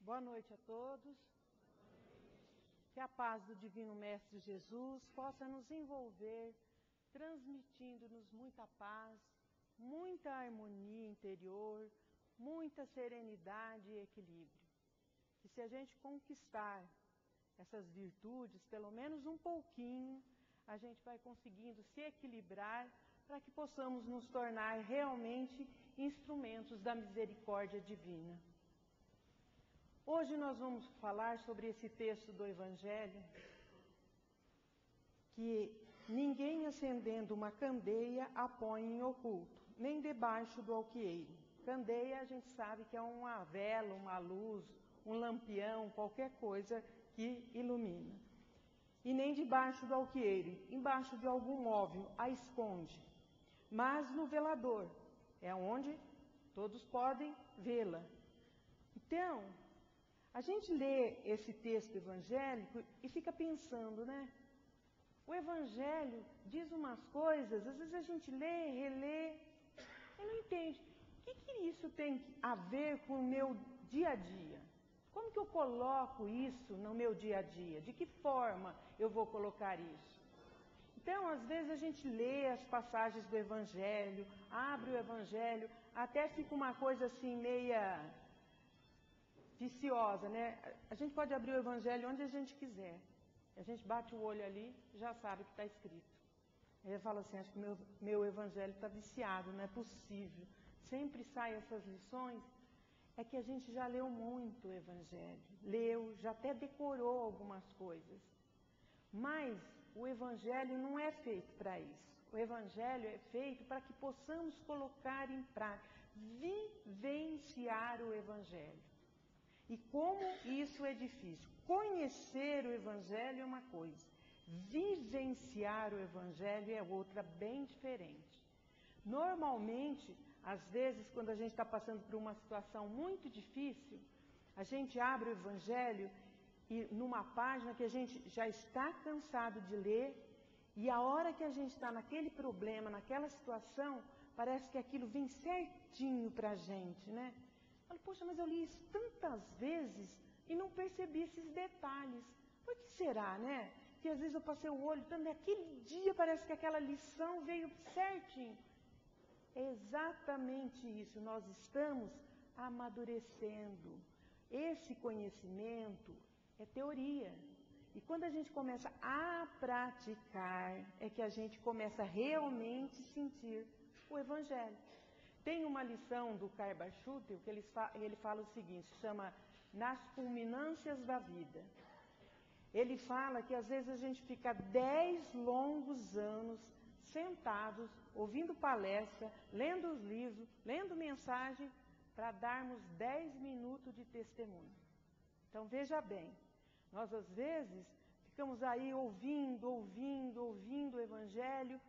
Boa noite a todos. Que a paz do Divino Mestre Jesus possa nos envolver, transmitindo-nos muita paz, muita harmonia interior, muita serenidade e equilíbrio. Que se a gente conquistar essas virtudes, pelo menos um pouquinho, a gente vai conseguindo se equilibrar para que possamos nos tornar realmente instrumentos da misericórdia divina. Hoje nós vamos falar sobre esse texto do Evangelho, que ninguém acendendo uma candeia a põe em oculto, nem debaixo do alqueire. Candeia a gente sabe que é uma vela, uma luz, um lampião, qualquer coisa que ilumina. E nem debaixo do alqueire, embaixo de algum móvel, a esconde. Mas no velador, é onde todos podem vê-la. Então, a gente lê esse texto evangélico e fica pensando, né? O Evangelho diz umas coisas, às vezes a gente lê, relê, e não entende. O que isso tem a ver com o meu dia a dia? Como que eu coloco isso no meu dia a dia? De que forma eu vou colocar isso? Então, às vezes a gente lê as passagens do Evangelho, abre o Evangelho, até fica uma coisa assim meia viciosa, né? A gente pode abrir o Evangelho onde a gente quiser. A gente bate o olho ali, já sabe o que está escrito. Aí eu falo assim, acho que meu Evangelho está viciado, não é possível. Sempre saem essas lições. É que a gente já leu muito o Evangelho. Leu, já até decorou algumas coisas. Mas o Evangelho não é feito para isso. O Evangelho é feito para que possamos colocar em prática, vivenciar o Evangelho. E como isso é difícil. Conhecer o Evangelho é uma coisa. Vivenciar o Evangelho é outra, bem diferente. Normalmente, às vezes, quando a gente está passando por uma situação muito difícil, a gente abre o Evangelho e numa página que a gente já está cansado de ler, e a hora que a gente está naquele problema, naquela situação, parece que aquilo vem certinho para a gente, né? Eu falo, poxa, mas eu li isso tantas vezes e não percebi esses detalhes. Por que será, né? Que às vezes eu passei o olho, então naquele dia parece que aquela lição veio certinho. É exatamente isso, nós estamos amadurecendo. Esse conhecimento é teoria. E quando a gente começa a praticar, é que a gente começa a realmente sentir o Evangelho. Tem uma lição do Karl Barth que ele fala o seguinte, chama Nas Culminâncias da Vida. Ele fala que às vezes a gente fica 10 longos anos sentados, ouvindo palestra, lendo os livros, lendo mensagem, para darmos 10 minutos de testemunho. Então veja bem, nós às vezes ficamos aí ouvindo o Evangelho,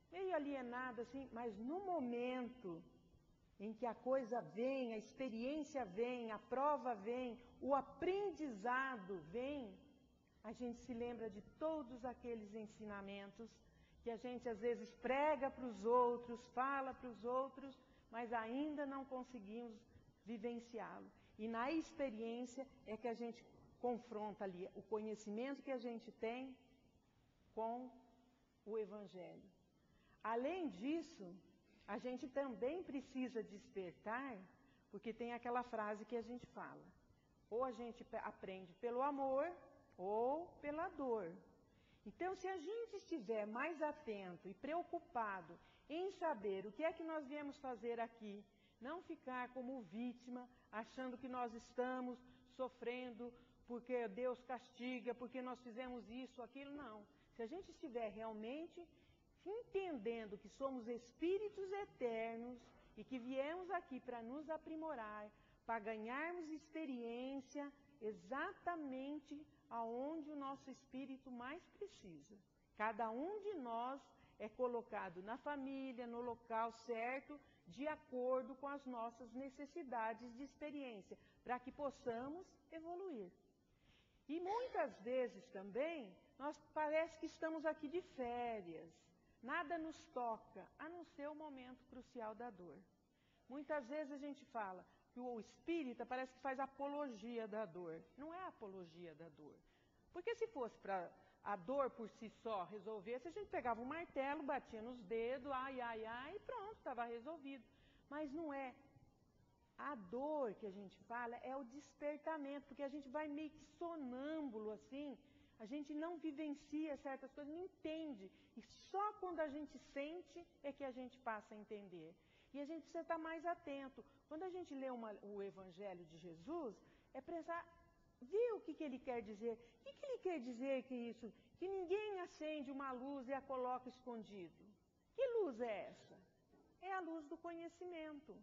meio alienado assim, mas no momento em que a coisa vem, a experiência vem, a prova vem, o aprendizado vem, a gente se lembra de todos aqueles ensinamentos que a gente às vezes prega para os outros, fala para os outros, mas ainda não conseguimos vivenciá-lo. E na experiência é que a gente confronta ali o conhecimento que a gente tem com o Evangelho. Além disso, a gente também precisa despertar, porque tem aquela frase que a gente fala, ou a gente aprende pelo amor ou pela dor. Então, se a gente estiver mais atento e preocupado em saber o que é que nós viemos fazer aqui, não ficar como vítima, achando que nós estamos sofrendo porque Deus castiga, porque nós fizemos isso, aquilo, não. Se a gente estiver realmente entendendo que somos espíritos eternos e que viemos aqui para nos aprimorar, para ganharmos experiência exatamente aonde o nosso espírito mais precisa. Cada um de nós é colocado na família, no local certo, de acordo com as nossas necessidades de experiência, para que possamos evoluir. E muitas vezes também, nós parece que estamos aqui de férias, nada nos toca, a não ser o momento crucial da dor. Muitas vezes a gente fala, que o espírita parece que faz apologia da dor. Não é apologia da dor. Porque se fosse para a dor por si só resolvesse, a gente pegava um martelo, batia nos dedos, ai, ai, ai, e pronto, estava resolvido. Mas não é. A dor que a gente fala é o despertamento, porque a gente vai meio que sonâmbulo assim, a gente não vivencia certas coisas, não entende. E só quando a gente sente é que a gente passa a entender. E a gente precisa estar mais atento. Quando a gente lê o Evangelho de Jesus, é precisar ver o que ele quer dizer. O que ele quer dizer que isso? Que ninguém acende uma luz e a coloca escondido. Que luz é essa? É a luz do conhecimento.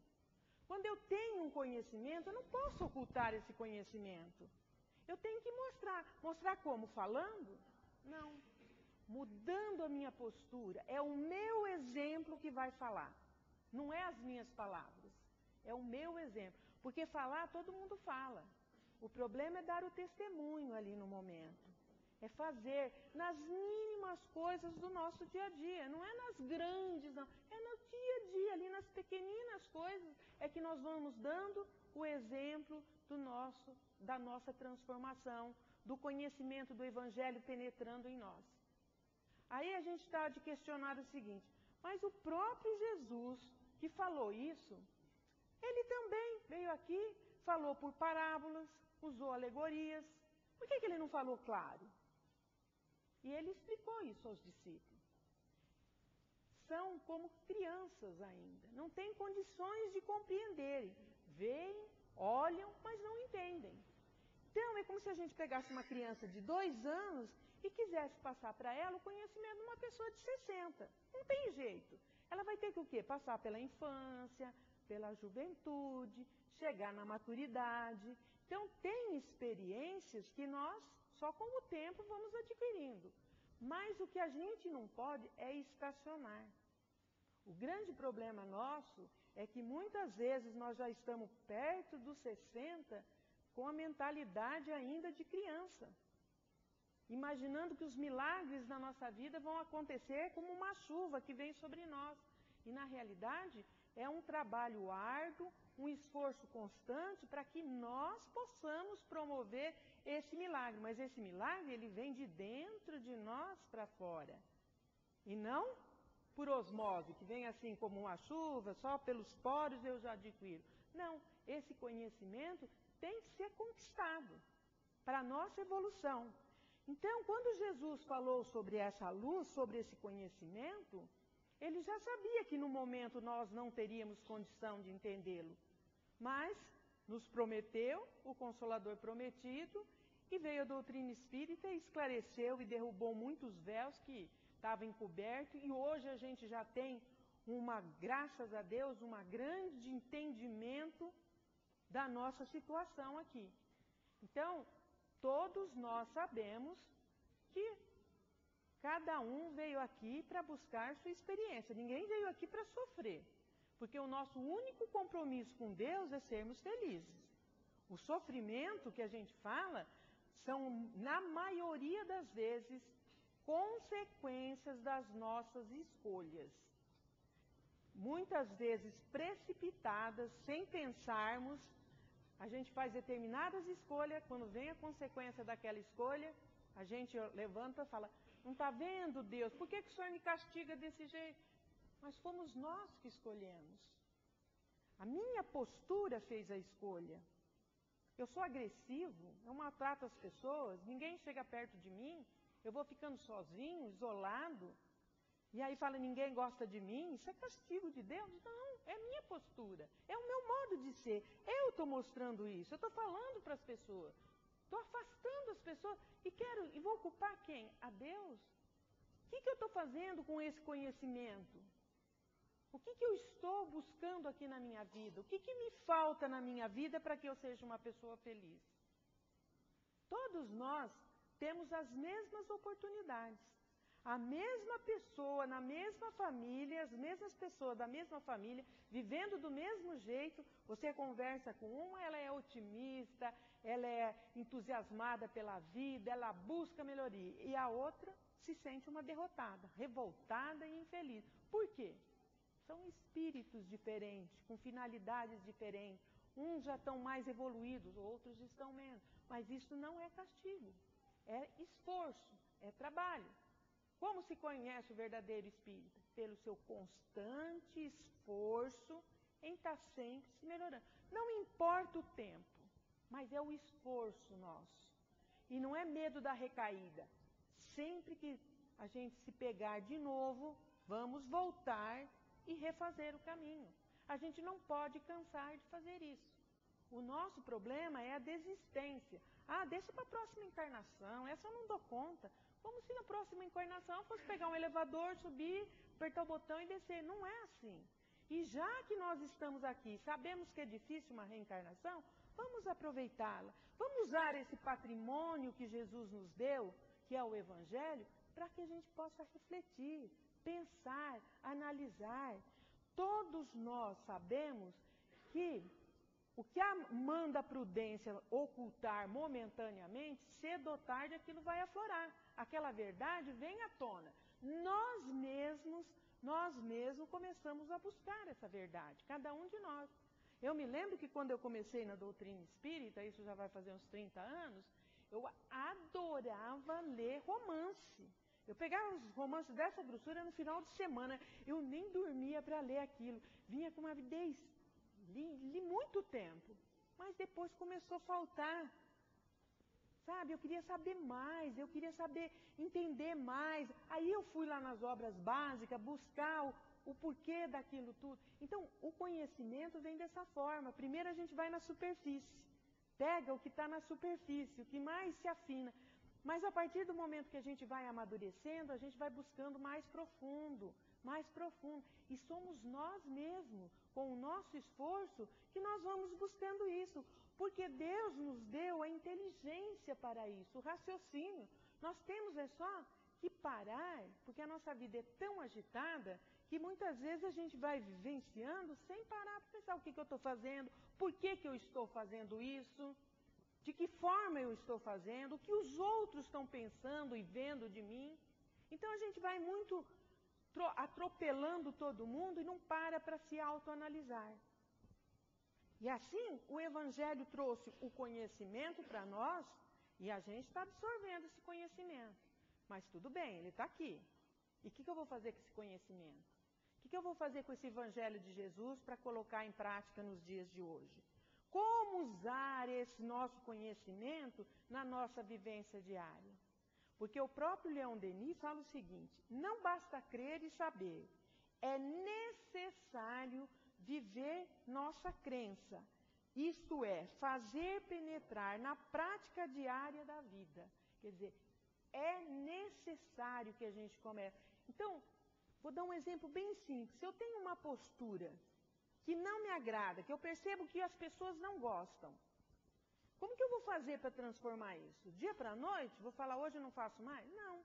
Quando eu tenho um conhecimento, eu não posso ocultar esse conhecimento. Eu tenho que mostrar. Mostrar como? Falando? Não. Mudando a minha postura. É o meu exemplo que vai falar. Não é as minhas palavras. É o meu exemplo. Porque falar, todo mundo fala. O problema é dar o testemunho ali no momento. É fazer nas mínimas coisas do nosso dia a dia. Não é nas grandes, não. É no dia a dia, ali nas pequeninas coisas. É que nós vamos dando o exemplo da nossa transformação, do conhecimento do Evangelho penetrando em nós. Aí a gente está de questionar o seguinte, mas o próprio Jesus que falou isso, ele também veio aqui, falou por parábolas, usou alegorias. Por que ele não falou claro? E ele explicou isso aos discípulos. São como crianças ainda, não têm condições de compreenderem. Veem, olham, mas não entendem. Então, é como se a gente pegasse uma criança de 2 anos e quisesse passar para ela o conhecimento de uma pessoa de 60. Não tem jeito. Ela vai ter que o quê? Passar pela infância, pela juventude, chegar na maturidade. Então, tem experiências que nós, só com o tempo, vamos adquirindo. Mas o que a gente não pode é estacionar. O grande problema nosso é que muitas vezes nós já estamos perto dos 60 com a mentalidade ainda de criança. Imaginando que os milagres da nossa vida vão acontecer como uma chuva que vem sobre nós. E na realidade é um trabalho árduo, um esforço constante para que nós possamos promover esse milagre. Mas esse milagre, ele vem de dentro de nós para fora. E não por osmose, que vem assim como uma chuva, só pelos poros eu já adquiro. Não, esse conhecimento tem que ser conquistado para a nossa evolução. Então, quando Jesus falou sobre essa luz, sobre esse conhecimento, ele já sabia que no momento nós não teríamos condição de entendê-lo. Mas nos prometeu o Consolador prometido e veio a doutrina espírita e esclareceu e derrubou muitos véus que estavam encobertos e hoje a gente já tem graças a Deus, um grande entendimento da nossa situação aqui. Então, todos nós sabemos que cada um veio aqui para buscar sua experiência. Ninguém veio aqui para sofrer. Porque o nosso único compromisso com Deus é sermos felizes. O sofrimento que a gente fala são, na maioria das vezes, consequências das nossas escolhas. Muitas vezes precipitadas, sem pensarmos, a gente faz determinadas escolhas, quando vem a consequência daquela escolha, a gente levanta e fala, não está vendo, Deus, por que o Senhor me castiga desse jeito? Mas fomos nós que escolhemos. A minha postura fez a escolha. Eu sou agressivo, eu maltrato as pessoas, ninguém chega perto de mim, eu vou ficando sozinho, isolado. E aí fala, ninguém gosta de mim, isso é castigo de Deus? Não, é a minha postura, é o meu modo de ser. Eu estou mostrando isso, eu estou falando para as pessoas, estou afastando as pessoas e vou ocupar quem? A Deus? O que eu estou fazendo com esse conhecimento? O que eu estou buscando aqui na minha vida? O que me falta na minha vida para que eu seja uma pessoa feliz? Todos nós temos as mesmas oportunidades. A mesma pessoa, na mesma família, as mesmas pessoas da mesma família, vivendo do mesmo jeito, você conversa com uma, ela é otimista, ela é entusiasmada pela vida, ela busca melhoria. E a outra se sente uma derrotada, revoltada e infeliz. Por quê? São espíritos diferentes, com finalidades diferentes. Uns já estão mais evoluídos, outros estão menos. Mas isso não é castigo, é esforço, é trabalho. Como se conhece o verdadeiro espírita? Pelo seu constante esforço em estar sempre se melhorando. Não importa o tempo, mas é o esforço nosso. E não é medo da recaída. Sempre que a gente se pegar de novo, vamos voltar e refazer o caminho. A gente não pode cansar de fazer isso. O nosso problema é a desistência. Ah, deixa para a próxima encarnação, essa eu não dou conta. Como se na próxima encarnação eu fosse pegar um elevador, subir, apertar o botão e descer. Não é assim. E já que nós estamos aqui, sabemos que é difícil uma reencarnação, vamos aproveitá-la. Vamos usar esse patrimônio que Jesus nos deu, que é o Evangelho, para que a gente possa refletir, pensar, analisar. Todos nós sabemos que o que manda a prudência ocultar momentaneamente, cedo ou tarde aquilo vai aflorar. Aquela verdade vem à tona. Nós mesmos começamos a buscar essa verdade, cada um de nós. Eu me lembro que quando eu comecei na doutrina espírita, isso já vai fazer uns 30 anos, eu adorava ler romance. Eu pegava os romances dessa grossura no final de semana, eu nem dormia para ler aquilo. Vinha com uma avidez, li muito tempo, mas depois começou a faltar. Sabe, eu queria saber mais, eu queria saber, entender mais. Aí eu fui lá nas obras básicas, buscar o porquê daquilo tudo. Então, o conhecimento vem dessa forma. Primeiro a gente vai na superfície, pega o que está na superfície, o que mais se afina. Mas a partir do momento que a gente vai amadurecendo, a gente vai buscando mais profundo, mais profundo. E somos nós mesmos, com o nosso esforço, que nós vamos buscando isso. Porque Deus nos deu a inteligência para isso, o raciocínio. Nós temos só que parar, porque a nossa vida é tão agitada, que muitas vezes a gente vai vivenciando sem parar para pensar o que eu estou fazendo, por que eu estou fazendo isso, de que forma eu estou fazendo, o que os outros estão pensando e vendo de mim. Então a gente vai muito atropelando todo mundo e não para se autoanalisar. E assim, o Evangelho trouxe o conhecimento para nós e a gente está absorvendo esse conhecimento. Mas tudo bem, ele está aqui. E o que eu vou fazer com esse conhecimento? O que eu vou fazer com esse Evangelho de Jesus para colocar em prática nos dias de hoje? Como usar esse nosso conhecimento na nossa vivência diária? Porque o próprio Leon Denis fala o seguinte: não basta crer e saber, é necessário viver nossa crença, isto é, fazer penetrar na prática diária da vida. Quer dizer, é necessário que a gente comece. Então, vou dar um exemplo bem simples. Se eu tenho uma postura que não me agrada, que eu percebo que as pessoas não gostam, como que eu vou fazer para transformar isso? Dia para a noite? Vou falar, hoje eu não faço mais? Não.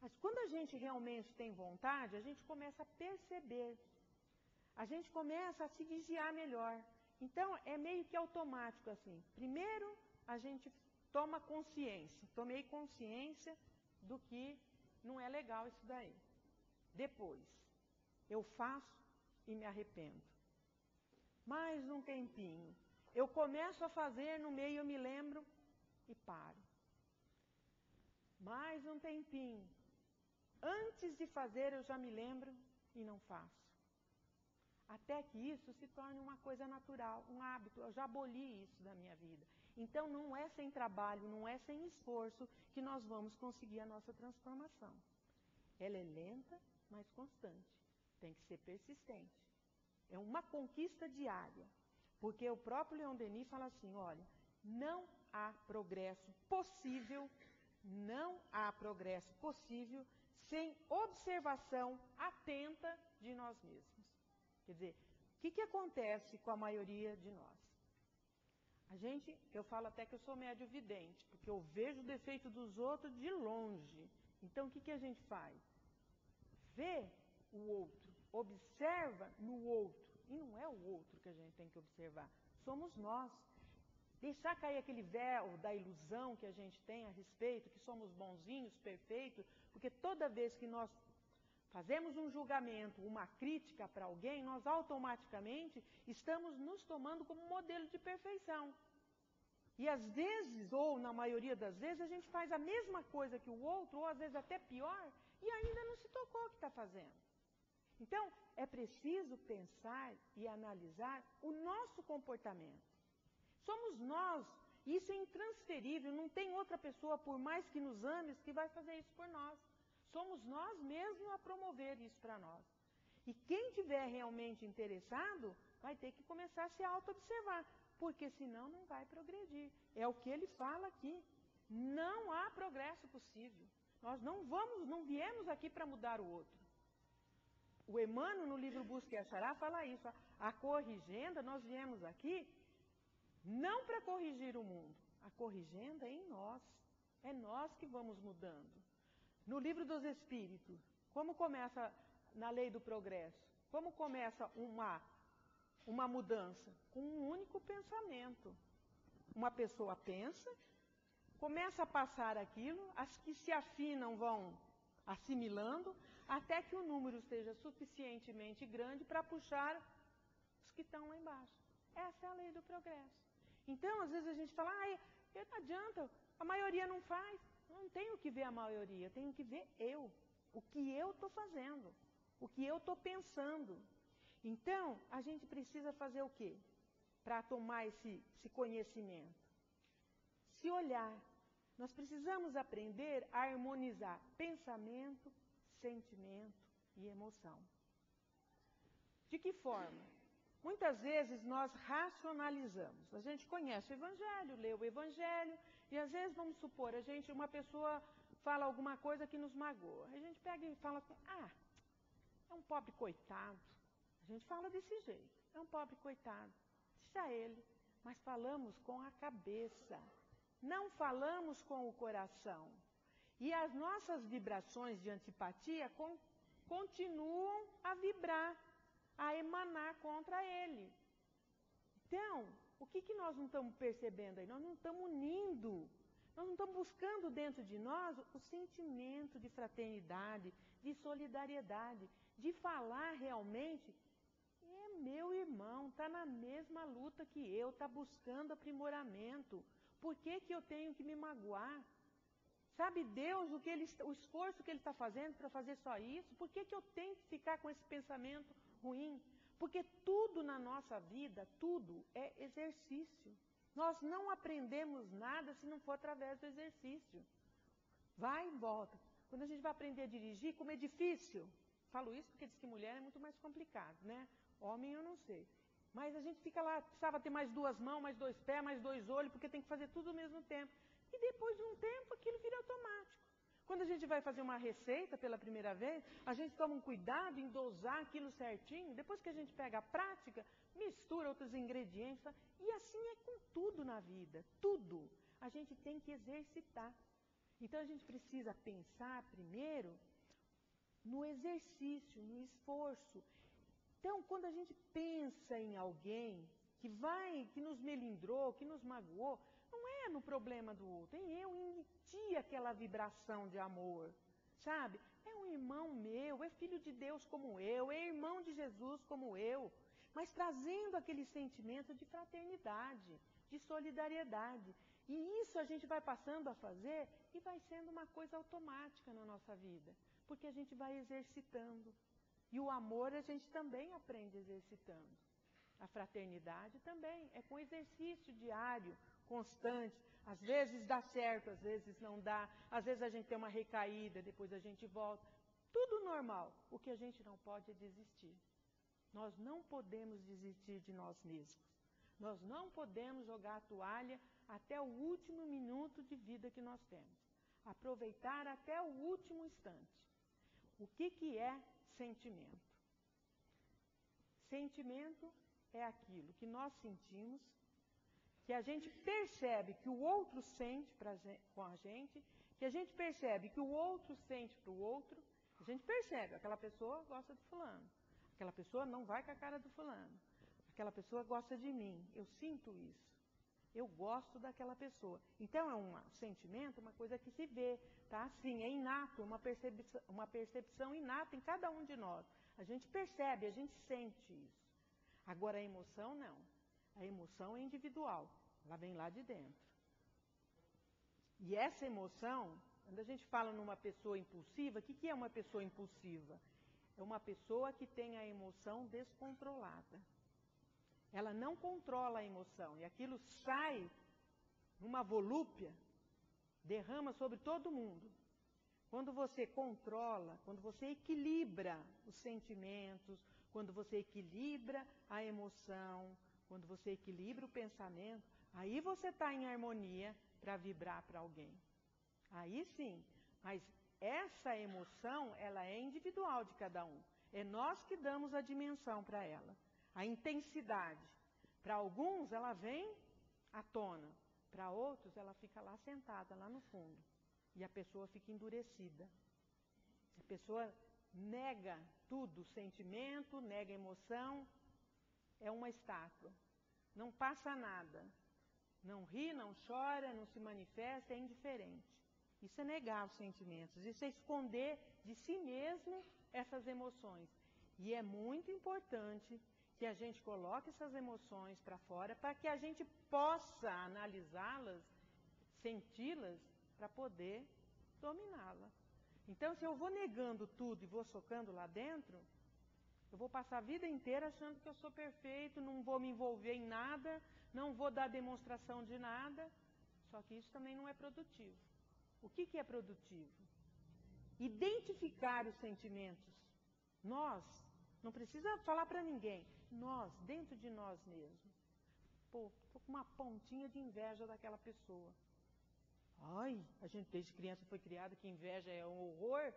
Mas quando a gente realmente tem vontade, a gente começa a perceber. A gente começa a se vigiar melhor. Então, é meio que automático assim. Primeiro, a gente toma consciência. Tomei consciência do que não é legal isso daí. Depois, eu faço e me arrependo. Mais um tempinho. Eu começo a fazer, no meio eu me lembro e paro. Mais um tempinho. Antes de fazer, eu já me lembro e não faço. Até que isso se torne uma coisa natural, um hábito. Eu já aboli isso da minha vida. Então, não é sem trabalho, não é sem esforço que nós vamos conseguir a nossa transformação. Ela é lenta, mas constante. Tem que ser persistente. É uma conquista diária. Porque o próprio Leon Denis fala assim, olha, não há progresso possível sem observação atenta de nós mesmos. Quer dizer, o que acontece com a maioria de nós? Eu falo até que eu sou médio vidente, porque eu vejo o defeito dos outros de longe. Então, o que a gente faz? Vê o outro, observa no outro. E não é o outro que a gente tem que observar, somos nós. Deixar cair aquele véu da ilusão que a gente tem a respeito, que somos bonzinhos, perfeitos, porque toda vez que nós fazemos um julgamento, uma crítica para alguém, nós automaticamente estamos nos tomando como modelo de perfeição. E às vezes, ou na maioria das vezes, a gente faz a mesma coisa que o outro, ou às vezes até pior, e ainda não se tocou o que está fazendo. Então, é preciso pensar e analisar o nosso comportamento. Somos nós, isso é intransferível, não tem outra pessoa, por mais que nos ame, que vai fazer isso por nós. Somos nós mesmos a promover isso para nós. E quem tiver realmente interessado, vai ter que começar a se auto-observar, porque senão não vai progredir. É o que ele fala aqui. Não há progresso possível. Nós não viemos aqui para mudar o outro. O Emmanuel, no livro Busca e Achará, fala isso. A corrigenda, nós viemos aqui não para corrigir o mundo. A corrigenda é em nós. É nós que vamos mudando. No livro dos Espíritos, como começa na lei do progresso? Como começa uma mudança? Com um único pensamento. Uma pessoa pensa, começa a passar aquilo, as que se afinam vão assimilando, até que o número esteja suficientemente grande para puxar os que estão lá embaixo. Essa é a lei do progresso. Então, às vezes a gente fala, não adianta, a maioria não faz. Não tenho que ver a maioria, tenho que ver eu. O que eu estou fazendo, o que eu estou pensando. Então, a gente precisa fazer o quê? Para tomar esse conhecimento. Se olhar. Nós precisamos aprender a harmonizar pensamento, sentimento e emoção. De que forma? Muitas vezes nós racionalizamos. A gente conhece o Evangelho, lê o Evangelho, e às vezes, vamos supor, uma pessoa fala alguma coisa que nos magoa. A gente pega e fala assim, é um pobre coitado. A gente fala desse jeito, é um pobre coitado. Deixa ele. Mas falamos com a cabeça. Não falamos com o coração. E as nossas vibrações de antipatia continuam a vibrar, a emanar contra ele. Então, o que nós não estamos percebendo aí? Nós não estamos unindo. Nós não estamos buscando dentro de nós o sentimento de fraternidade, de solidariedade, de falar realmente, é meu irmão, está na mesma luta que eu, está buscando aprimoramento. Por que eu tenho que me magoar? Sabe Deus o esforço que Ele está fazendo para fazer só isso? Por que eu tenho que ficar com esse pensamento ruim? Porque tudo na nossa vida, tudo é exercício. Nós não aprendemos nada se não for através do exercício. Vai e volta. Quando a gente vai aprender a dirigir, como é difícil. Falo isso porque diz que mulher é muito mais complicado, né? Homem eu não sei. Mas a gente fica lá, precisava ter mais 2 mãos, mais 2 pés, mais 2 olhos, porque tem que fazer tudo ao mesmo tempo. E depois de um tempo, aquilo vira automático. Quando a gente vai fazer uma receita pela primeira vez, a gente toma um cuidado em dosar aquilo certinho. Depois que a gente pega a prática, mistura outros ingredientes. E assim é com tudo na vida. Tudo. A gente tem que exercitar. Então a gente precisa pensar primeiro no exercício, no esforço. Então, quando a gente pensa em alguém que nos melindrou, que nos magoou, não é no problema do outro, é eu emitir aquela vibração de amor, sabe? É um irmão meu, é filho de Deus como eu, é irmão de Jesus como eu, mas trazendo aquele sentimento de fraternidade, de solidariedade. E isso a gente vai passando a fazer e vai sendo uma coisa automática na nossa vida, porque a gente vai exercitando. E o amor a gente também aprende exercitando. A fraternidade também é com exercício diário, constante. Às vezes dá certo, às vezes não dá. Às vezes a gente tem uma recaída, depois a gente volta. Tudo normal. O que a gente não pode é desistir. Nós não podemos desistir de nós mesmos. Nós não podemos jogar a toalha até o último minuto de vida que nós temos. Aproveitar até o último instante. O que é sentimento? Sentimento é aquilo que nós sentimos, que a gente percebe que o outro sente com a gente, que a gente percebe que o outro sente para o outro, a gente percebe, aquela pessoa gosta do fulano, aquela pessoa não vai com a cara do fulano, aquela pessoa gosta de mim, eu sinto isso. Eu gosto daquela pessoa. Então, é um sentimento, uma coisa que se vê, tá? Sim, é inato, uma percepção inata em cada um de nós. A gente percebe, a gente sente isso. Agora, a emoção, não. A emoção é individual. Ela vem lá de dentro. E essa emoção, quando a gente fala numa pessoa impulsiva, o que é uma pessoa impulsiva? É uma pessoa que tem a emoção descontrolada. Ela não controla a emoção. E aquilo sai numa volúpia, derrama sobre todo mundo. Quando você controla, quando você equilibra os sentimentos, quando você equilibra a emoção, quando você equilibra o pensamento, aí você está em harmonia para vibrar para alguém. Aí sim, mas essa emoção, ela é individual de cada um. É nós que damos a dimensão para ela, a intensidade. Para alguns, ela vem à tona. Para outros, ela fica lá sentada, lá no fundo. E a pessoa fica endurecida. A pessoa nega tudo, sentimento, nega emoção. É uma estátua. Não passa nada. Não ri, não chora, não se manifesta, é indiferente. Isso é negar os sentimentos. Isso é esconder de si mesmo essas emoções. E é muito importante que a gente coloque essas emoções para fora para que a gente possa analisá-las, senti-las, para poder dominá-la. Então, se eu vou negando tudo e vou socando lá dentro, eu vou passar a vida inteira achando que eu sou perfeito, não vou me envolver em nada, não vou dar demonstração de nada. Só que isso também não é produtivo. O que é produtivo? Identificar os sentimentos. Nós, não precisa falar para ninguém, nós, dentro de nós mesmos. Pô, estou com uma pontinha de inveja daquela pessoa. Ai, a gente desde criança foi criado que inveja é um horror,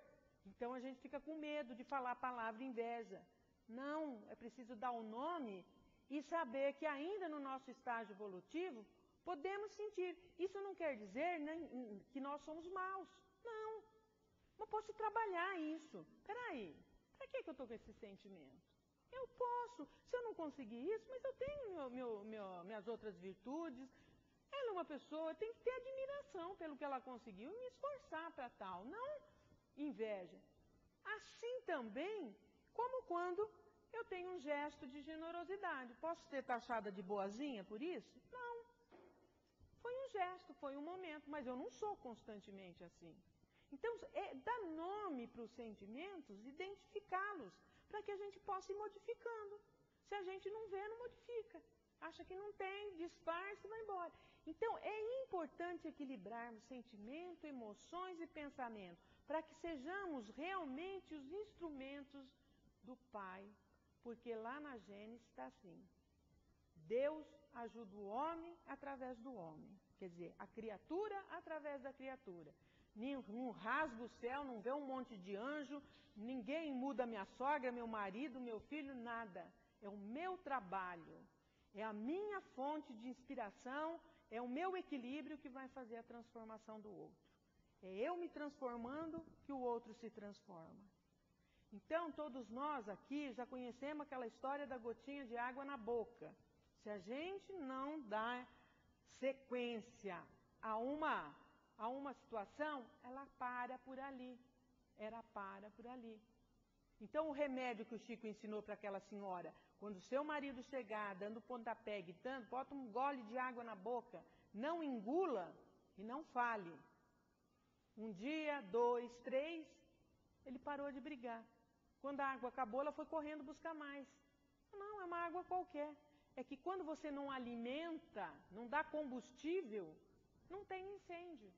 então a gente fica com medo de falar a palavra inveja. Não, é preciso dar um nome e saber que ainda no nosso estágio evolutivo podemos sentir. Isso não quer dizer que nós somos maus. Não. Eu posso trabalhar isso. Peraí, para que eu estou com esse sentimento? Eu posso. Se eu não conseguir isso, mas eu tenho minhas outras virtudes. Ela é uma pessoa, eu tenho que ter admiração pelo que ela conseguiu e me esforçar para tal. Não inveja. Assim também, como quando eu tenho um gesto de generosidade. Posso ser taxada de boazinha por isso? Não. Foi um gesto, foi um momento, mas eu não sou constantemente assim. Então, é dar nome para os sentimentos, identificá-los, para que a gente possa ir modificando. Se a gente não vê, não modifica. Acha que não tem, disfarça e vai embora. Então, é importante equilibrarmos sentimento, emoções e pensamento, para que sejamos realmente os instrumentos do Pai, porque lá na Gênesis está assim: Deus ajuda o homem através do homem. Quer dizer, a criatura através da criatura. Não rasga o céu, não vê um monte de anjo, ninguém muda minha sogra, meu marido, meu filho, nada. É o meu trabalho, é a minha fonte de inspiração, é o meu equilíbrio que vai fazer a transformação do outro. É eu me transformando que o outro se transforma. Então, todos nós aqui já conhecemos aquela história da gotinha de água na boca. Se a gente não dá sequência a uma situação, ela para por ali. Ela para por ali. Então, o remédio que o Chico ensinou para aquela senhora, quando o seu marido chegar, dando pontapé, gritando, bota um gole de água na boca, não engula e não fale. Um dia, 2, 3, ele parou de brigar. Quando a água acabou, ela foi correndo buscar mais. Não, é uma água qualquer. É que quando você não alimenta, não dá combustível, não tem incêndio.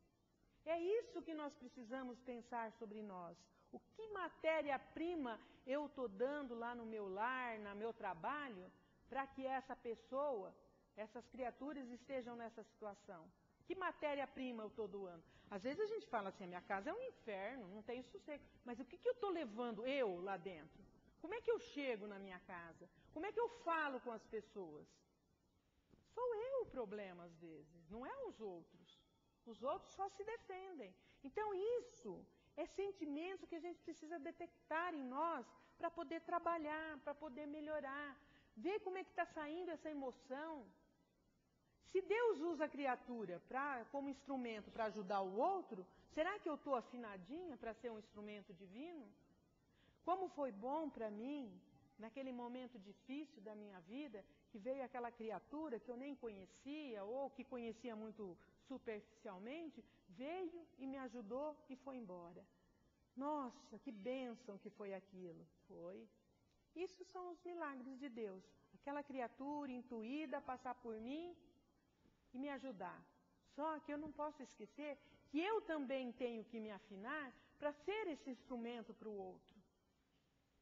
É isso que nós precisamos pensar sobre nós. O que matéria-prima eu estou dando lá no meu lar, no meu trabalho, para que essa pessoa, essas criaturas estejam nessa situação? Que matéria-prima eu estou doando? Às vezes a gente fala assim, a minha casa é um inferno, não tem sossego. Mas o que eu estou levando eu lá dentro? Como é que eu chego na minha casa? Como é que eu falo com as pessoas? Sou eu o problema às vezes, não é os outros. Os outros só se defendem. Então isso é sentimento que a gente precisa detectar em nós para poder trabalhar, para poder melhorar. Ver como é que está saindo essa emoção. Se Deus usa a criatura como instrumento para ajudar o outro, será que eu estou afinadinha para ser um instrumento divino? Como foi bom para mim, naquele momento difícil da minha vida, que veio aquela criatura que eu nem conhecia, ou que conhecia muito superficialmente, veio e me ajudou e foi embora. Nossa, que bênção que foi aquilo. Foi. Isso são os milagres de Deus. Aquela criatura intuída passar por mim e me ajudar. Só que eu não posso esquecer que eu também tenho que me afinar para ser esse instrumento para o outro.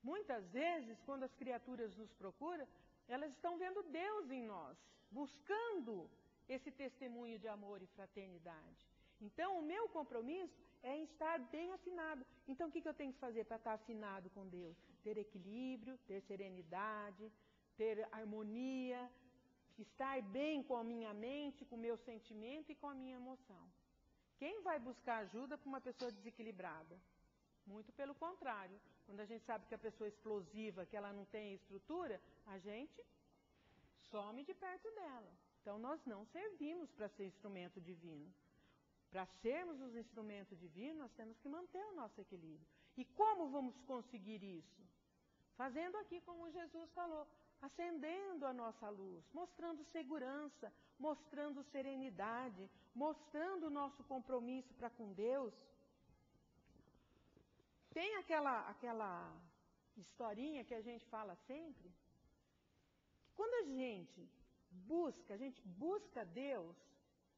Muitas vezes, quando as criaturas nos procuram, elas estão vendo Deus em nós, buscando esse testemunho de amor e fraternidade. Então, o meu compromisso é em estar bem afinado. Então, o que eu tenho que fazer para estar afinado com Deus? Ter equilíbrio, ter serenidade, ter harmonia, estar bem com a minha mente, com o meu sentimento e com a minha emoção. Quem vai buscar ajuda para uma pessoa desequilibrada? Muito pelo contrário. Quando a gente sabe que a pessoa é explosiva, que ela não tem estrutura, a gente some de perto dela. Então, nós não servimos para ser instrumento divino. Para sermos os instrumentos divinos, nós temos que manter o nosso equilíbrio. E como vamos conseguir isso? Fazendo aqui como Jesus falou, acendendo a nossa luz, mostrando segurança, mostrando serenidade, mostrando o nosso compromisso para com Deus. Tem aquela historinha que a gente fala sempre, que quando a gente busca Deus,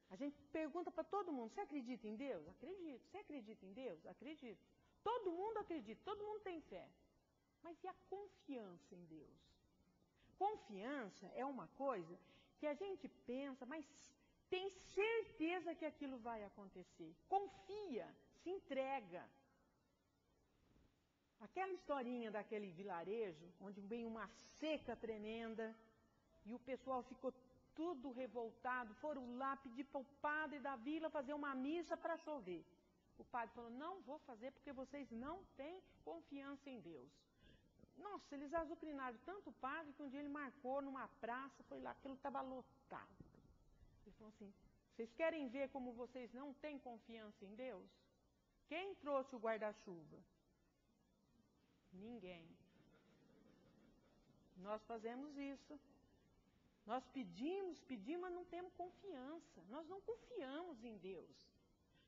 a gente pergunta para todo mundo, você acredita em Deus? Acredito. Você acredita em Deus? Acredito. Todo mundo acredita, todo mundo tem fé. Mas e a confiança em Deus? Confiança é uma coisa que a gente pensa, mas tem certeza que aquilo vai acontecer. Confia, se entrega. Aquela historinha daquele vilarejo, onde veio uma seca tremenda, e o pessoal ficou tudo revoltado, foram lá pedir para o padre da vila fazer uma missa para chover. O padre falou, não vou fazer porque vocês não têm confiança em Deus. Nossa, eles azucrinaram tanto o padre que um dia ele marcou numa praça, foi lá, aquilo estava lotado. Ele falou assim, vocês querem ver como vocês não têm confiança em Deus? Quem trouxe o guarda-chuva? Ninguém. Nós fazemos isso. Nós pedimos, mas não temos confiança. Nós não confiamos em Deus.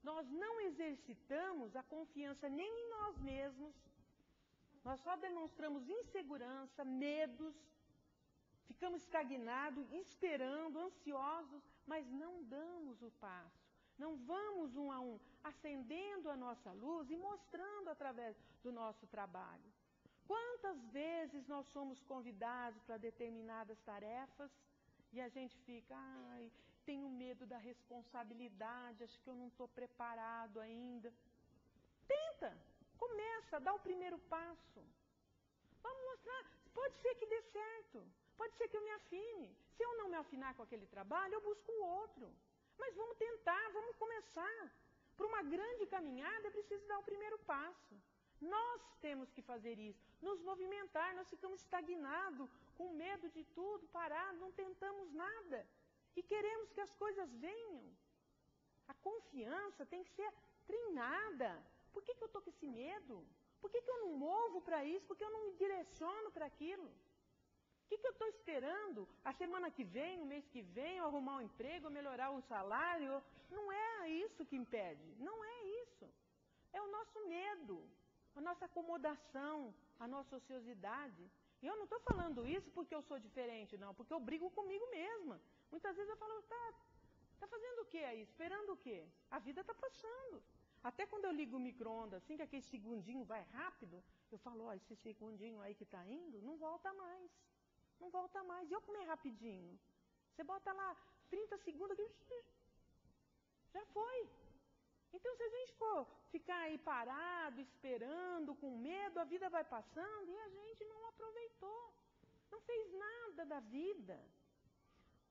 Nós não exercitamos a confiança nem em nós mesmos. Nós só demonstramos insegurança, medos, ficamos estagnados, esperando, ansiosos, mas não damos o passo. Não vamos um a um, acendendo a nossa luz e mostrando através do nosso trabalho. Quantas vezes nós somos convidados para determinadas tarefas e a gente fica, tenho medo da responsabilidade, acho que eu não estou preparado ainda. Tenta, começa, dá o primeiro passo. Vamos mostrar, pode ser que dê certo, pode ser que eu me afine. Se eu não me afinar com aquele trabalho, eu busco um outro. Mas vamos tentar, vamos começar. Para uma grande caminhada, é preciso dar o primeiro passo. Nós temos que fazer isso, nos movimentar, nós ficamos estagnados, com medo de tudo, parados, não tentamos nada. E queremos que as coisas venham. A confiança tem que ser treinada. Por que eu estou com esse medo? Por que eu não movo para isso? Por que eu não me direciono para aquilo? O que eu estou esperando? A semana que vem, o mês que vem, eu arrumar um emprego, melhorar o salário? Não é isso que impede. Não é isso. É o nosso medo, a nossa acomodação, a nossa ociosidade. E eu não estou falando isso porque eu sou diferente, não. Porque eu brigo comigo mesma. Muitas vezes eu falo, tá fazendo o quê aí? Esperando o quê? A vida está passando. Até quando eu ligo o micro-ondas, assim, que aquele segundinho vai rápido, eu falo, esse segundinho aí que está indo, não volta mais. Não volta mais. E eu comer rapidinho? Você bota lá 30 segundos, já foi. Então, se a gente for ficar aí parado, esperando, com medo, a vida vai passando e a gente não aproveitou. Não fez nada da vida.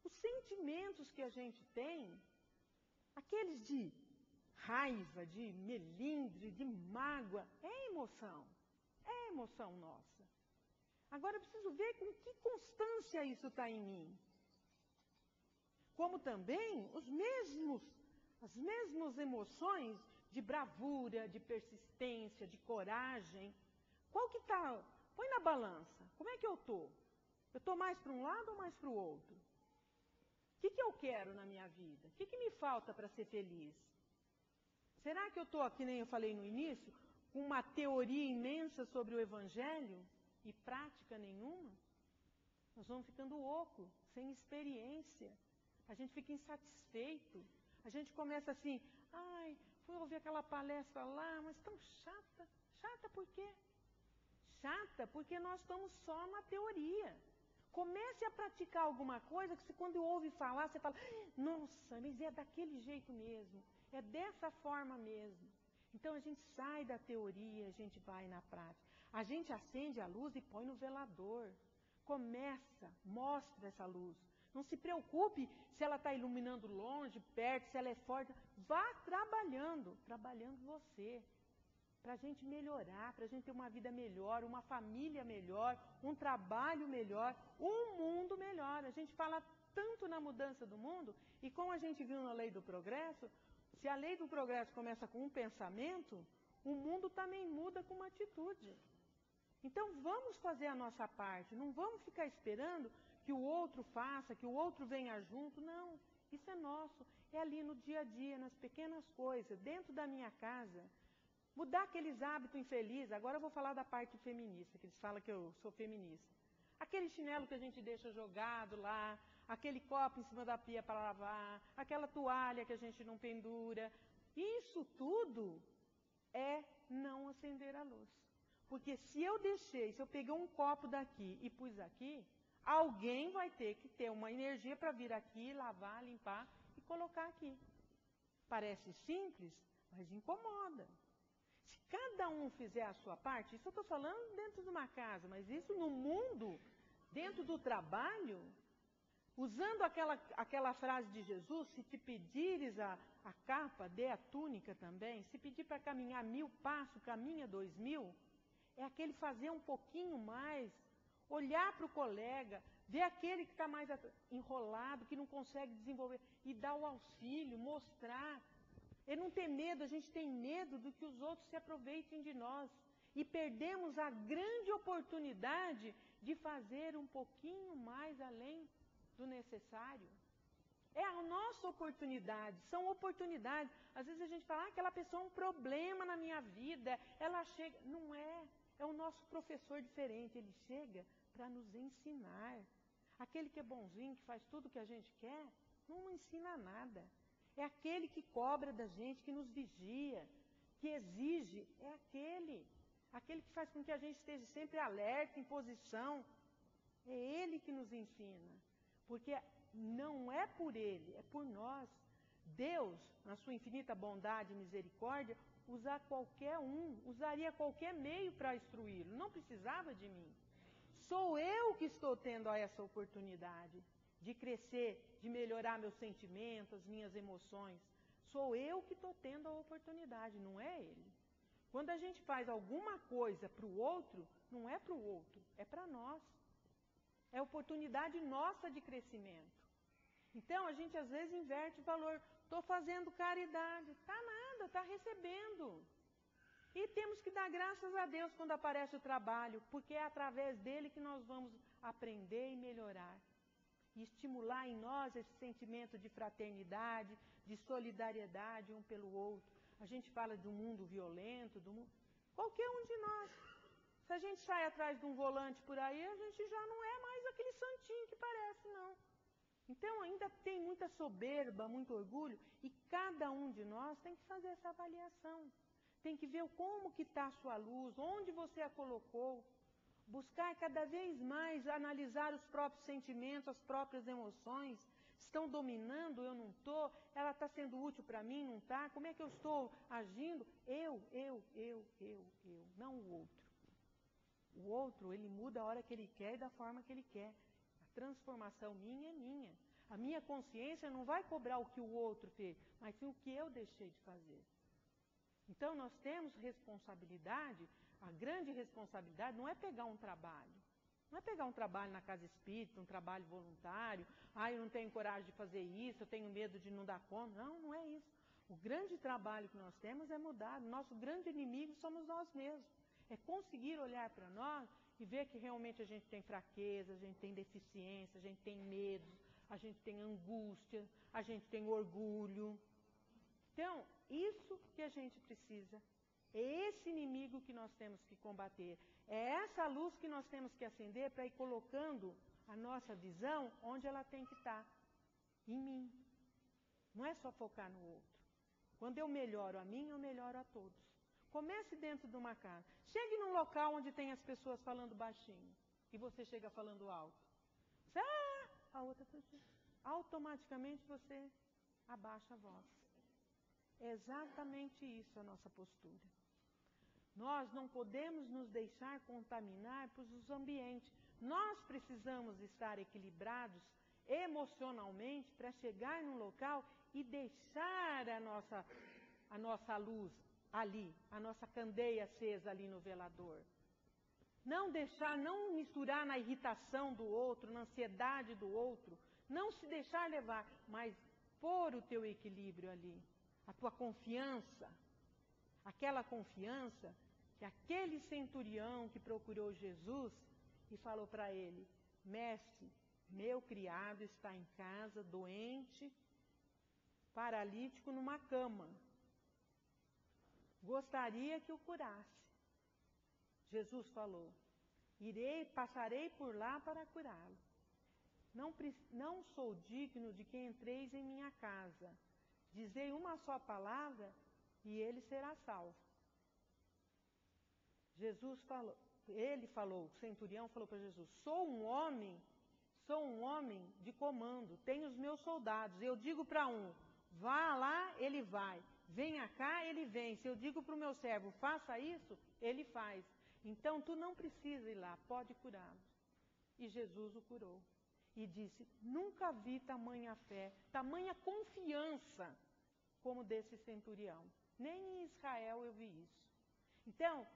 Os sentimentos que a gente tem, aqueles de raiva, de melindre, de mágoa, é emoção nossa. Agora eu preciso ver com que constância isso está em mim. como também as mesmas emoções de bravura, de persistência, de coragem. Qual que está? Põe na balança. Como é que eu estou? Eu estou mais para um lado ou mais para o outro? O que eu quero na minha vida? O que me falta para ser feliz? Será que eu estou, que nem eu falei no início, com uma teoria imensa sobre o Evangelho e prática nenhuma? Nós vamos ficando oco, sem experiência. A gente fica insatisfeito. A gente começa assim, ai, fui ouvir aquela palestra lá, mas tão chata. Chata por quê? Chata porque nós estamos só na teoria. Comece a praticar alguma coisa que você, quando ouve falar, você fala, nossa, mas é daquele jeito mesmo. É dessa forma mesmo. Então a gente sai da teoria, a gente vai na prática. A gente acende a luz e põe no velador. Começa, mostra essa luz. Não se preocupe se ela está iluminando longe, perto, se ela é forte. Vá trabalhando você. Para a gente melhorar, para a gente ter uma vida melhor, uma família melhor, um trabalho melhor, um mundo melhor. A gente fala tanto na mudança do mundo, e como a gente viu na lei do progresso, se a lei do progresso começa com um pensamento, o mundo também muda com uma atitude. Então vamos fazer a nossa parte, não vamos ficar esperando que o outro faça, que o outro venha junto, não. Isso é nosso, é ali no dia a dia, nas pequenas coisas, dentro da minha casa. Mudar aqueles hábitos infelizes. Agora eu vou falar da parte feminista, que eles falam que eu sou feminista. Aquele chinelo que a gente deixa jogado lá, aquele copo em cima da pia para lavar, aquela toalha que a gente não pendura. Isso tudo é não acender a luz. Porque se eu peguei um copo daqui e pus aqui, alguém vai ter que ter uma energia para vir aqui, lavar, limpar e colocar aqui. Parece simples, mas incomoda. Se cada um fizer a sua parte, isso eu estou falando dentro de uma casa, mas isso no mundo, dentro do trabalho, usando aquela frase de Jesus, se te pedires a capa, dê a túnica também. Se pedir para caminhar 1000 passos, caminha 2000. É aquele fazer um pouquinho mais, olhar para o colega, ver aquele que está mais enrolado, que não consegue desenvolver, e dar o auxílio, mostrar. É não ter medo, a gente tem medo do que os outros se aproveitem de nós. E perdemos a grande oportunidade de fazer um pouquinho mais além do necessário. É a nossa oportunidade, são oportunidades. Às vezes a gente fala, aquela pessoa é um problema na minha vida, ela chega. Não é, é o nosso professor diferente, ele chega para nos ensinar. Aquele que é bonzinho, que faz tudo o que a gente quer, não ensina nada. É aquele que cobra da gente, que nos vigia, que exige, é aquele que faz com que a gente esteja sempre alerta, em posição. É ele que nos ensina, porque não é por ele, é por nós. Deus, na sua infinita bondade e misericórdia, usaria qualquer meio para instruí-lo, não precisava de mim. Sou eu que estou tendo essa oportunidade de crescer, de melhorar meus sentimentos, as minhas emoções. Sou eu que estou tendo a oportunidade, não é ele. Quando a gente faz alguma coisa para o outro, não é para o outro, é para nós. É oportunidade nossa de crescimento. Então, a gente às vezes inverte o valor. Estou fazendo caridade. Está nada, está recebendo. E temos que dar graças a Deus quando aparece o trabalho, porque é através dele que nós vamos aprender e melhorar. E estimular em nós esse sentimento de fraternidade, de solidariedade um pelo outro. A gente fala de um mundo violento, qualquer um de nós. Se a gente sai atrás de um volante por aí, a gente já não é mais aquele santinho que parece, não. Então ainda tem muita soberba, muito orgulho, e cada um de nós tem que fazer essa avaliação. Tem que ver como que está a sua luz, onde você a colocou. Buscar cada vez mais analisar os próprios sentimentos, as próprias emoções. Estão dominando, eu não estou? Ela está sendo útil para mim, não está? Como é que eu estou agindo? Eu, não o outro. O outro, ele muda a hora que ele quer e da forma que ele quer. A transformação minha é minha. A minha consciência não vai cobrar o que o outro fez, mas sim o que eu deixei de fazer. Então, nós temos responsabilidade. A grande responsabilidade não é pegar um trabalho. Não é pegar um trabalho na casa espírita, um trabalho voluntário, eu não tenho coragem de fazer isso, eu tenho medo de não dar conta. Não, não é isso. O grande trabalho que nós temos é mudar. Nosso grande inimigo somos nós mesmos. É conseguir olhar para nós e ver que realmente a gente tem fraqueza, a gente tem deficiência, a gente tem medo, a gente tem angústia, a gente tem orgulho. Então, isso que a gente precisa. É esse inimigo que nós temos que combater. É essa luz que nós temos que acender para ir colocando a nossa visão onde ela tem que estar. Em mim. Não é só focar no outro. Quando eu melhoro a mim, eu melhoro a todos. Comece dentro de uma casa. Chegue num local onde tem as pessoas falando baixinho. E você chega falando alto. A outra pessoa. Automaticamente você abaixa a voz. É exatamente isso a nossa postura. Nós não podemos nos deixar contaminar por os ambientes. Nós precisamos estar equilibrados emocionalmente para chegar num local e deixar a nossa luz ali, a nossa candeia acesa ali no velador. Não deixar, não misturar na irritação do outro, na ansiedade do outro. Não se deixar levar, mas pôr o teu equilíbrio ali. A tua confiança. Aquela confiança que aquele centurião que procurou Jesus e falou para ele: mestre, meu criado está em casa, doente, paralítico numa cama. Gostaria que o curasse. Jesus falou: passarei por lá para curá-lo. Não sou digno de que entreis em minha casa. Dizei uma só palavra e ele será salvo. O centurião falou para Jesus: sou um homem de comando, tenho os meus soldados. Eu digo para um, vá lá, ele vai. Venha cá, ele vem. Se eu digo para o meu servo, faça isso, ele faz. Então, tu não precisa ir lá, pode curá-lo. E Jesus o curou. E disse: nunca vi tamanha fé, tamanha confiança como desse centurião. Nem em Israel eu vi isso. Então,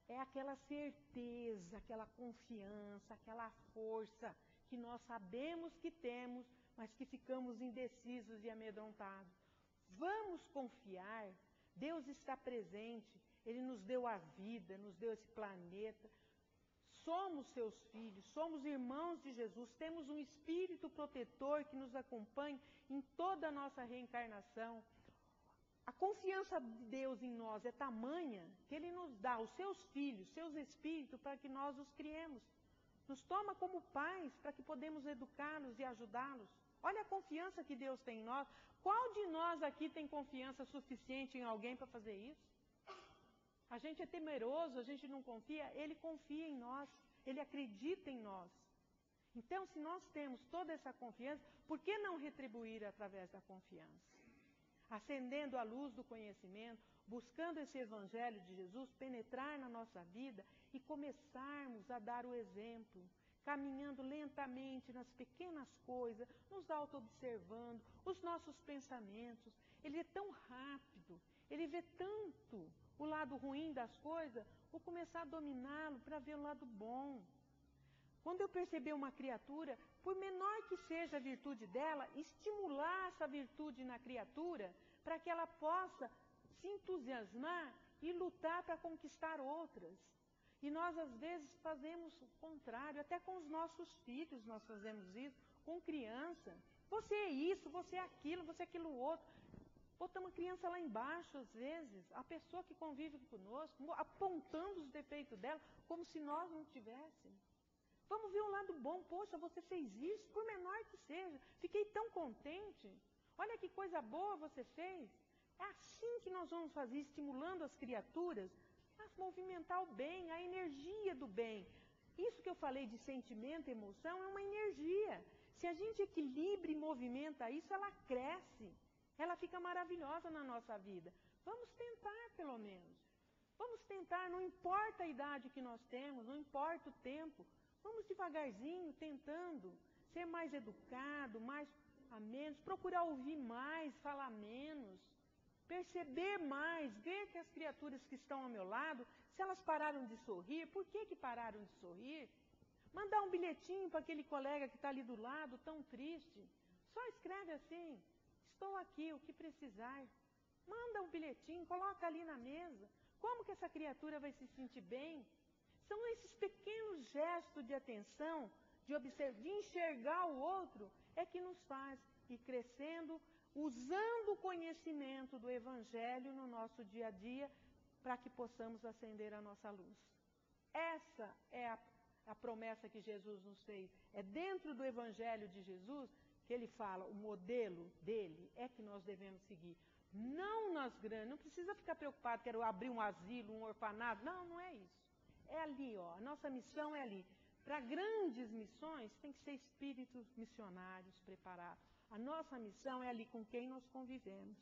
é aquela certeza, aquela confiança, aquela força que nós sabemos que temos, mas que ficamos indecisos e amedrontados. Vamos confiar. Deus está presente. Ele nos deu a vida, nos deu esse planeta. Somos seus filhos, somos irmãos de Jesus, temos um espírito protetor que nos acompanha em toda a nossa reencarnação. A confiança de Deus em nós é tamanha que Ele nos dá os seus filhos, seus espíritos, para que nós os criemos. Nos toma como pais para que podemos educá-los e ajudá-los. Olha a confiança que Deus tem em nós. Qual de nós aqui tem confiança suficiente em alguém para fazer isso? A gente é temeroso, a gente não confia. Ele confia em nós, Ele acredita em nós. Então, se nós temos toda essa confiança, por que não retribuir através da confiança? Acendendo a luz do conhecimento, buscando esse Evangelho de Jesus, penetrar na nossa vida e começarmos a dar o exemplo, caminhando lentamente nas pequenas coisas, nos auto-observando, os nossos pensamentos. Ele é tão rápido, ele vê tanto o lado ruim das coisas, vou começar a dominá-lo para ver o lado bom. Quando eu perceber uma criatura, por menor que seja a virtude dela, estimular essa virtude na criatura para que ela possa se entusiasmar e lutar para conquistar outras. E nós, às vezes, fazemos o contrário, até com os nossos filhos nós fazemos isso, com criança. Você é isso, você é aquilo outro. Botamos a criança lá embaixo, às vezes, a pessoa que convive conosco, apontando os defeitos dela, como se nós não tivéssemos. Vamos ver um lado bom. Poxa, você fez isso, por menor que seja. Fiquei tão contente. Olha que coisa boa você fez. É assim que nós vamos fazer, estimulando as criaturas a movimentar o bem, a energia do bem. Isso que eu falei de sentimento e emoção é uma energia. Se a gente equilibra e movimenta isso, ela cresce. Ela fica maravilhosa na nossa vida. Vamos tentar, pelo menos. Vamos tentar, não importa a idade que nós temos, não importa o tempo. Vamos devagarzinho, tentando ser mais educado, mais a menos, procurar ouvir mais, falar menos, perceber mais, ver que as criaturas que estão ao meu lado, se elas pararam de sorrir, por que pararam de sorrir? Mandar um bilhetinho para aquele colega que está ali do lado, tão triste. Só escreve assim, estou aqui, o que precisar. Manda um bilhetinho, coloca ali na mesa. Como que essa criatura vai se sentir bem? São esses pequenos gestos de atenção, de enxergar o outro, é que nos faz ir crescendo, usando o conhecimento do Evangelho no nosso dia a dia, para que possamos acender a nossa luz. Essa é a promessa que Jesus nos fez. É dentro do Evangelho de Jesus que ele fala, o modelo dele é que nós devemos seguir. Não nas grandes, não precisa ficar preocupado, quero abrir um asilo, um orfanato. Não, não é isso. É ali, ó, a nossa missão é ali. Para grandes missões, tem que ser espíritos missionários preparados. A nossa missão é ali com quem nós convivemos.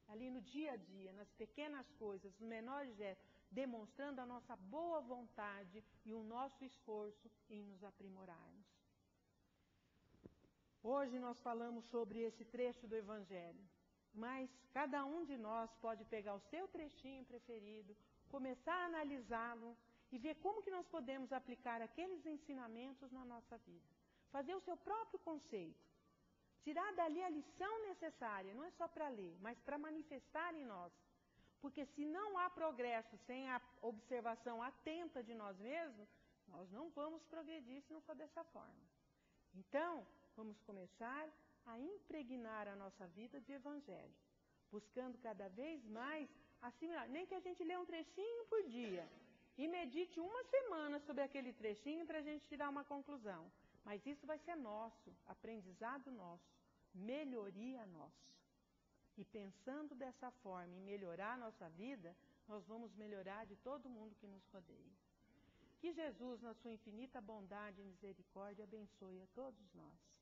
Ali no dia a dia, nas pequenas coisas, nos menores gestos, demonstrando a nossa boa vontade e o nosso esforço em nos aprimorarmos. Hoje nós falamos sobre esse trecho do Evangelho, mas cada um de nós pode pegar o seu trechinho preferido, começar a analisá-lo e ver como que nós podemos aplicar aqueles ensinamentos na nossa vida. Fazer o seu próprio conceito. Tirar dali a lição necessária, não é só para ler, mas para manifestar em nós. Porque se não há progresso sem a observação atenta de nós mesmos, nós não vamos progredir se não for dessa forma. Então, vamos começar a impregnar a nossa vida de Evangelho, buscando cada vez mais assimilar. Nem que a gente lê um trechinho por dia e medite uma semana sobre aquele trechinho para a gente tirar uma conclusão. Mas isso vai ser nosso, aprendizado nosso, melhoria nossa. E pensando dessa forma em melhorar a nossa vida, nós vamos melhorar de todo mundo que nos rodeia. Que Jesus, na sua infinita bondade e misericórdia, abençoe a todos nós.